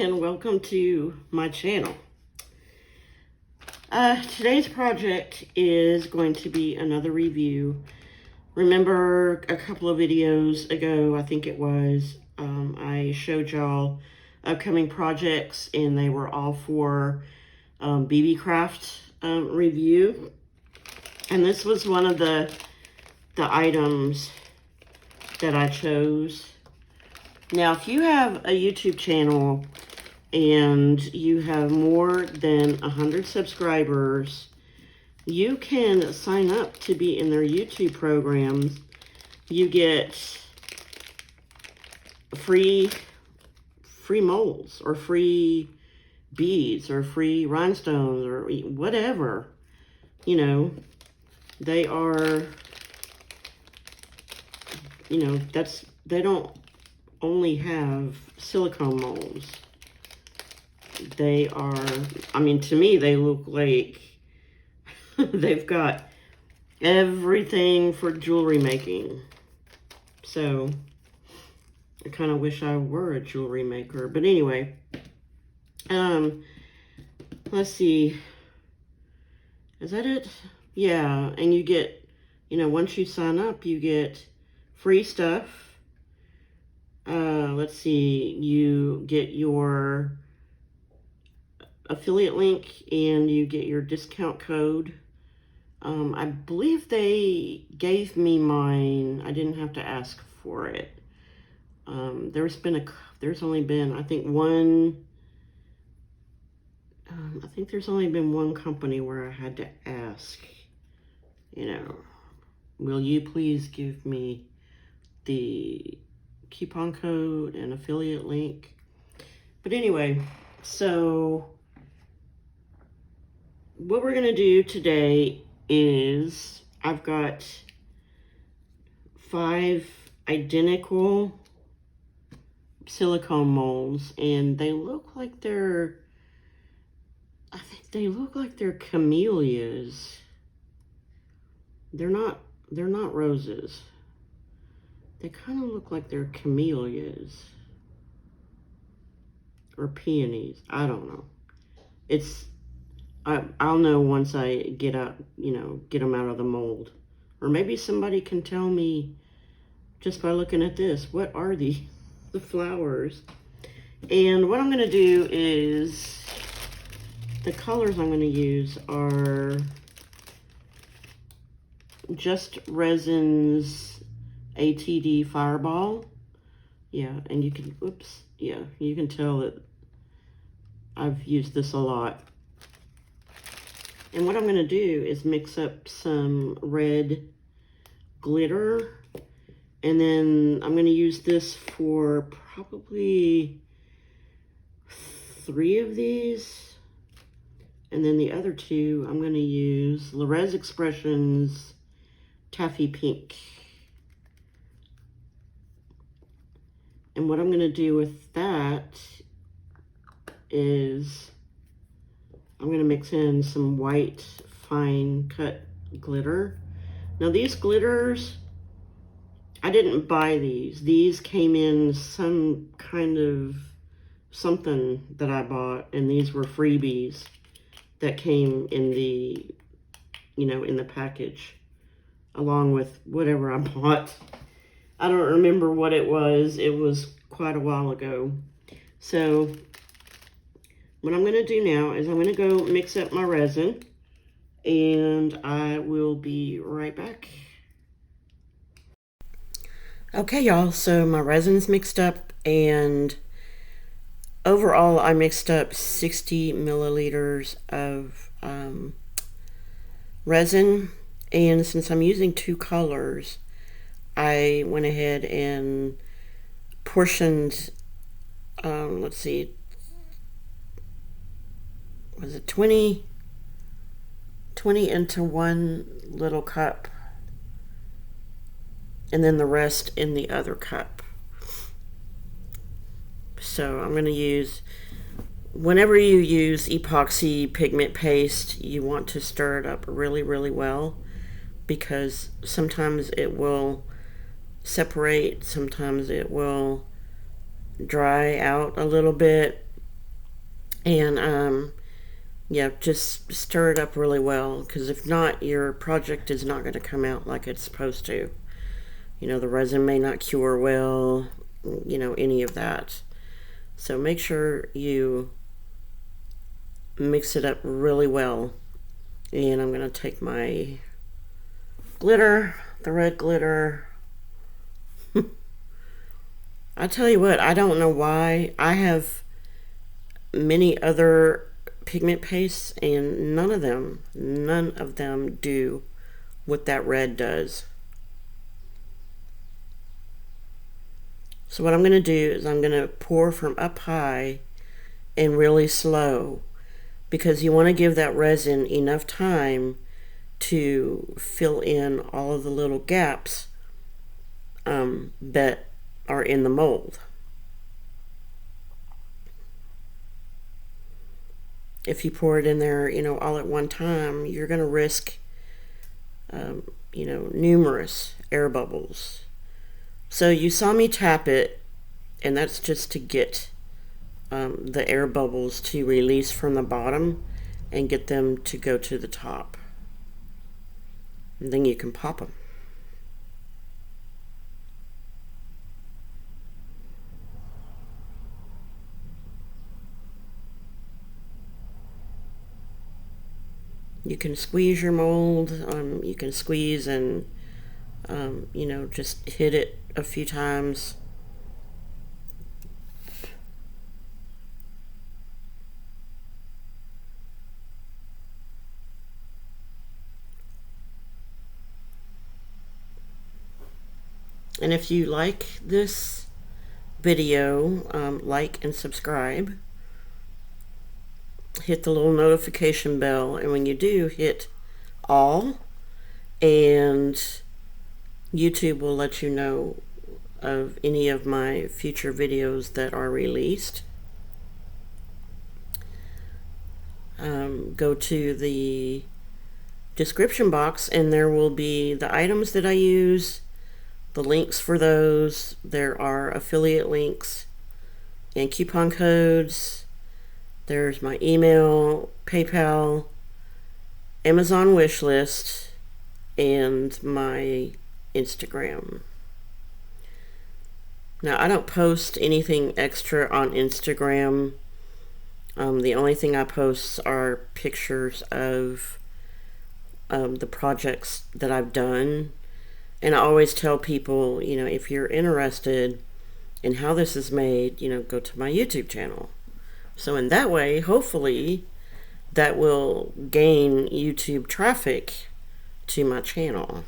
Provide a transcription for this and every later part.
and welcome to my channel. Today's project is going to be another review. Remember a couple of videos ago, I think it was, I showed y'all upcoming projects and they were all for Beebeecraft review. And this was one of the items that I chose. Now, if you have a YouTube channel and you have more than 100 subscribers, you can sign up to be in their YouTube programs. You get free molds or free beads or free rhinestones or whatever. You know, they are, you know, they don't only have silicone molds. They are, I mean, to me, they look like they've got everything for jewelry making. So, I kind of wish I were a jewelry maker. But anyway, let's see. Is that it? Yeah, and you get, you know, once you sign up, you get free stuff. Let's see, you get your affiliate link and you get your discount code. I believe they gave me mine. I didn't have to ask for it. There's only been, I think there's only been one company where I had to ask, you know, will you please give me the coupon code and affiliate link. But anyway, so what we're gonna do today is I've got 5 identical silicone molds, and they look like they're, I think they look like they're camellias. They're not roses. They kind of look like they're camellias or peonies. I don't know. I'll know once I get out, you know, get them out of the mold. Or maybe somebody can tell me just by looking at this, what are the flowers? And what I'm going to do is, the colors I'm going to use are just Resin's ATD Fireball. Yeah, and you can, oops, yeah, you can tell that I've used this a lot. And what I'm going to do is mix up some red glitter, and then I'm going to use this for probably 3 of these, and then the other 2 I'm going to use Resin Expressions Taffy Pink. And what I'm going to do with that is I'm going to mix in some white fine cut glitter. Now these glitters, I didn't buy these. These came in some kind of something that I bought, and these were freebies that came in the, you know, in the package along with whatever I bought. I don't remember what it was. It was quite a while ago. So what I'm going to do now is I'm going to go mix up my resin, and I will be right back. Okay, y'all, so my resin's mixed up, and overall I mixed up 60 milliliters of resin, and since I'm using 2 colors, I went ahead and portioned, let's see, was it 20 into one little cup, and then the rest in the other cup. So I'm going to use, whenever you use epoxy pigment paste, you want to stir it up really, really well, because sometimes it will separate, sometimes it will dry out a little bit, And yeah, just stir it up really well, because if not, your project is not going to come out like it's supposed to. You know, the resin may not cure well, you know, any of that. So make sure you mix it up really well. And I'm going to take my glitter, the red glitter. I tell you what, I don't know why. I have many other pigment pastes and none of them do what that red does. So what I'm going to do is I'm going to pour from up high and really slow, because you want to give that resin enough time to fill in all of the little gaps that are in the mold. If you pour it in there, you know, all at one time, you're going to risk, you know, numerous air bubbles. So you saw me tap it, and that's just to get the air bubbles to release from the bottom and get them to go to the top. And then you can pop them. You can squeeze your mold, you can squeeze and, you know, just hit it a few times. And if you like this video, like and subscribe. Hit the little notification bell, and when you do, hit all, and YouTube will let you know of any of my future videos that are released. Go to the description box and there will be the items that I use, the links for those. There are affiliate links and coupon codes. There's my email, PayPal, Amazon wishlist, and my Instagram. Now, I don't post anything extra on Instagram. The only thing I post are pictures of the projects that I've done. And I always tell people, you know, if you're interested in how this is made, you know, go to my YouTube channel. So in that way, hopefully, that will gain YouTube traffic to my channel.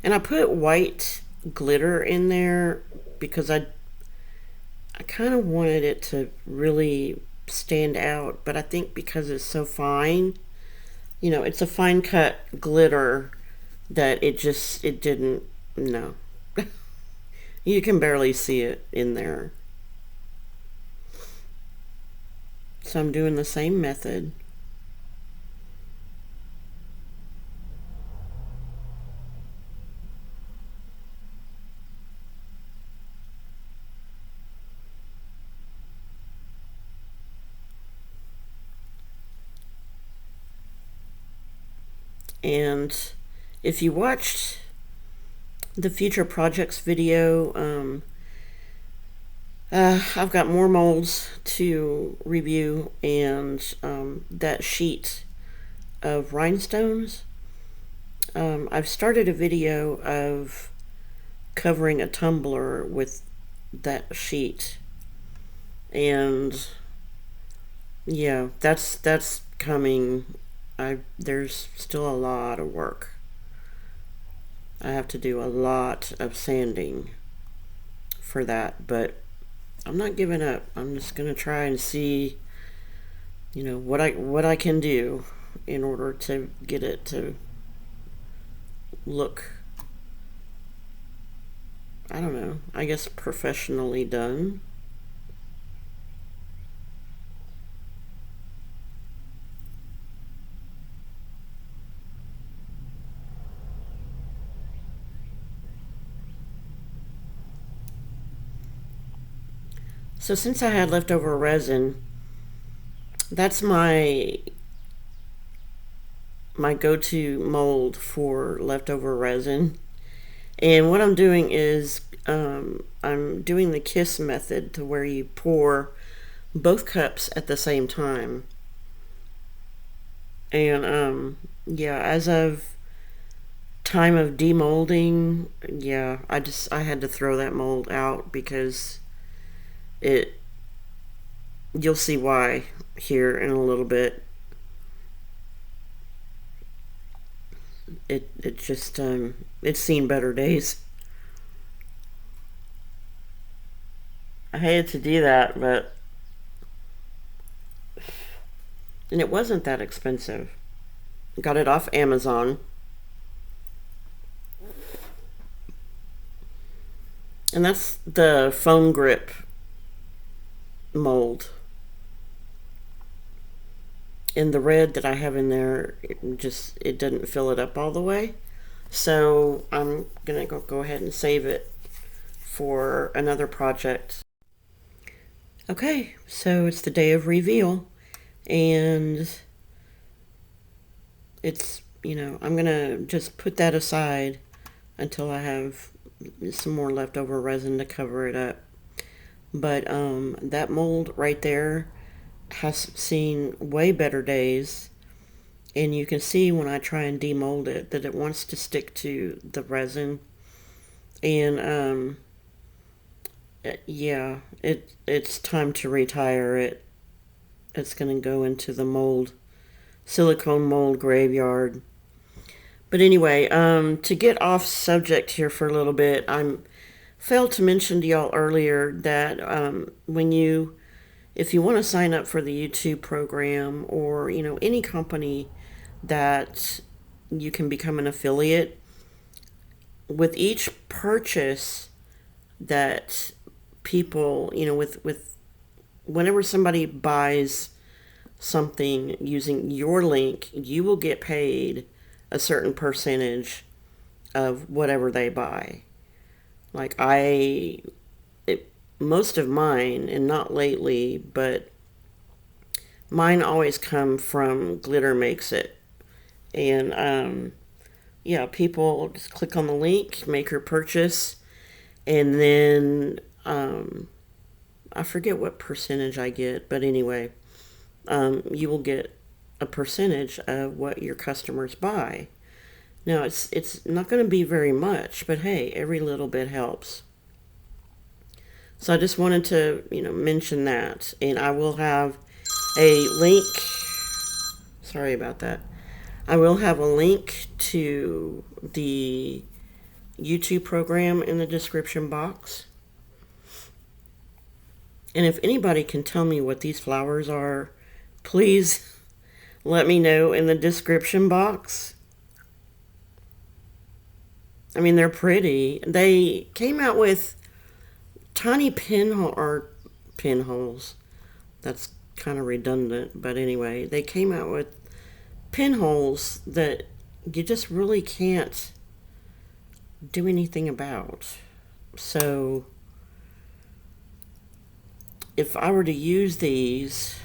And I put white glitter in there because I kind of wanted it to really stand out, but I think because it's so fine, you know, it's a fine cut glitter, that it didn't, no. You can barely see it in there. So I'm doing the same method. And if you watched the future projects video, I've got more molds to review, and that sheet of rhinestones. I've started a video of covering a tumbler with that sheet, and yeah, that's coming. There's still a lot of work. I have to do a lot of sanding for that, but I'm not giving up. I'm just gonna try and see, you know, what I can do in order to get it to look, I don't know, I guess professionally done. So since I had leftover resin, that's my go-to mold for leftover resin. And what I'm doing is I'm doing the kiss method, to where you pour both cups at the same time. And yeah, as of time of demolding, yeah, I had to throw that mold out because it you'll see why here in a little bit. It just it's seen better days. I hated to do that, but and it wasn't that expensive. Got it off Amazon. And that's the foam grip mold. And the red that I have in there, it didn't fill it up all the way. So I'm gonna go ahead and save it for another project. Okay, so it's the day of reveal, and I'm gonna just put that aside until I have some more leftover resin to cover it up. But that mold right there has seen way better days, and you can see when I try and demold it that it wants to stick to the resin. And yeah, it's time to retire it. It's gonna go into the silicone mold graveyard. But anyway, to get off subject here for a little bit, I failed to mention to y'all earlier that if you want to sign up for the YouTube program, or any company that you can become an affiliate, with each purchase that people, with whenever somebody buys something using your link, you will get paid a certain percentage of whatever they buy. Like most of mine, and not lately, but mine always come from Glitter Makes It. And yeah, people just click on the link, make your purchase, and then I forget what percentage I get, but anyway, you will get a percentage of what your customers buy. Now, it's not going to be very much, but hey, every little bit helps. So I just wanted to, mention that, and I will have a link. Sorry about that. I will have a link to the YouTube program in the description box. And if anybody can tell me what these flowers are, please let me know in the description box. I mean, they're pretty. They came out with tiny pinholes. That's kind of redundant, but anyway, they came out with pinholes that you just really can't do anything about. So if I were to use these,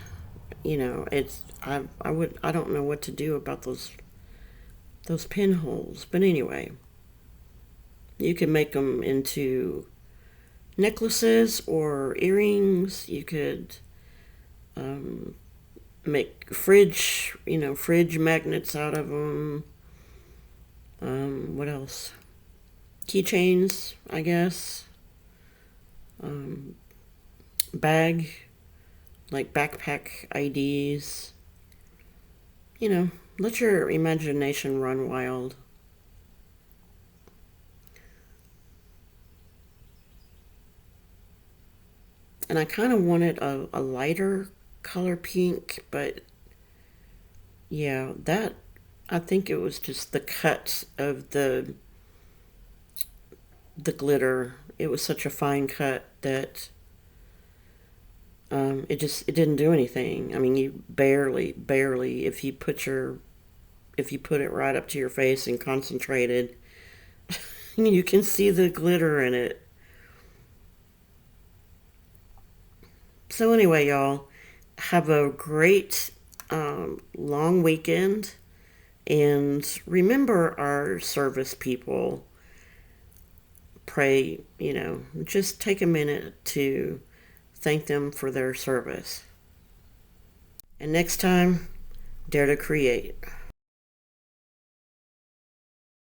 I don't know what to do about those pinholes. But anyway, you can make them into necklaces or earrings. You could make fridge magnets out of them. What else? Keychains, I guess. Bag, like backpack IDs. Let your imagination run wild. And I kind of wanted a lighter color pink, but yeah, I think it was just the cut of the glitter. It was such a fine cut that it didn't do anything. I mean, you barely, if you put it right up to your face and concentrated, you can see the glitter in it. So anyway, y'all, have a great long weekend. And remember our service people. Pray, just take a minute to thank them for their service. And next time, dare to create.